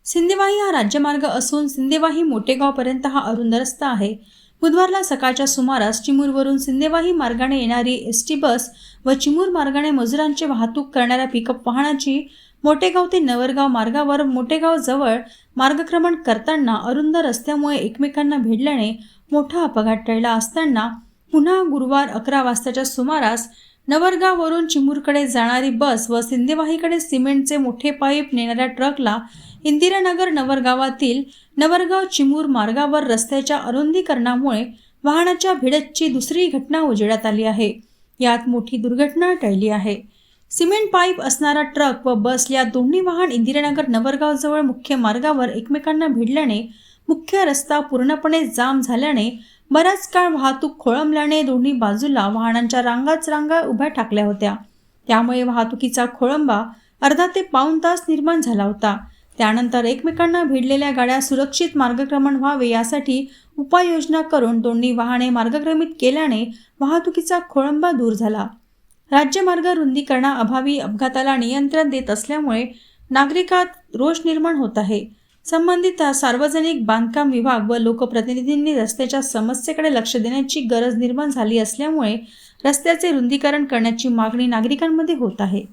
सिंदेवाही हा राज्यमार्ग असून सिंदेवाही मोठेगावपर्यंत हा अरुंद रस्ता आहे। बुधवारला सकाळच्या सुमारास चिमूरवरून सिंदेवाही मार्गाने येणारी एसटी बस व चिमूर मार्गाने मजुरांची वाहतूक करणाऱ्या पिकअप वाहनाची मोठेगाव ते नवरगाव मार्गावर मोठेगाव जवळ मार्गक्रमण करताना अरुंद रस्त्यामुळे एकमेकांना भिडल्याने मोठा अपघात टळला असताना पुन्हा गुरुवार 11 वाजताच्या सुमारास नवरगाववरून चिमूरकडे जाणारी बस व सिंदेवाहीकडे सिमेंटचे मोठे पाईप नेणाऱ्या ट्रकला इंदिरानगर नवरगावातील नवरगाव चिमूर मार्गावर रस्त्याच्या अरुंदीकरणामुळे वाहनाच्या भिडतची दुसरी घटना उजेडात आली आहे। यात मोठी दुर्घटना टळली आहे। सिमेंट पाईप असणारा ट्रक व बस या दोन्ही वाहन इंदिरानगर नवरगाव जवळ मुख्य मार्गावर एकमेकांना भिडल्याने मुख्य रस्ता पूर्णपणे जाम झाल्याने बराच काळ वाहतूक खोळंबल्याने दोन्ही बाजूला वाहनांच्या रांगा उभ्या ठाकल्या होत्या। त्यामुळे वाहतुकीचा खोळंबा अर्धा ते पाऊण तास निर्माण झाला होता। त्यानंतर एकमेकांना भिडलेल्या गाड्या सुरक्षित मार्गक्रमण व्हावे यासाठी उपाययोजना करून दोन्ही वाहने मार्गक्रमित केल्याने वाहतुकीचा खोळंबा दूर झाला। राज्यमार्ग रुंदीकरणाअभावी अपघाताला नियंत्रण देत असल्यामुळे नागरिकात रोष निर्माण होत आहे। संबंधित सार्वजनिक बांधकाम विभाग व लोकप्रतिनिधींनी रस्त्याच्या समस्येकडे लक्ष देण्याची गरज निर्माण झाली असल्यामुळे रस्त्याचे रुंदीकरण करण्याची मागणी नागरिकांमध्ये होत आहे।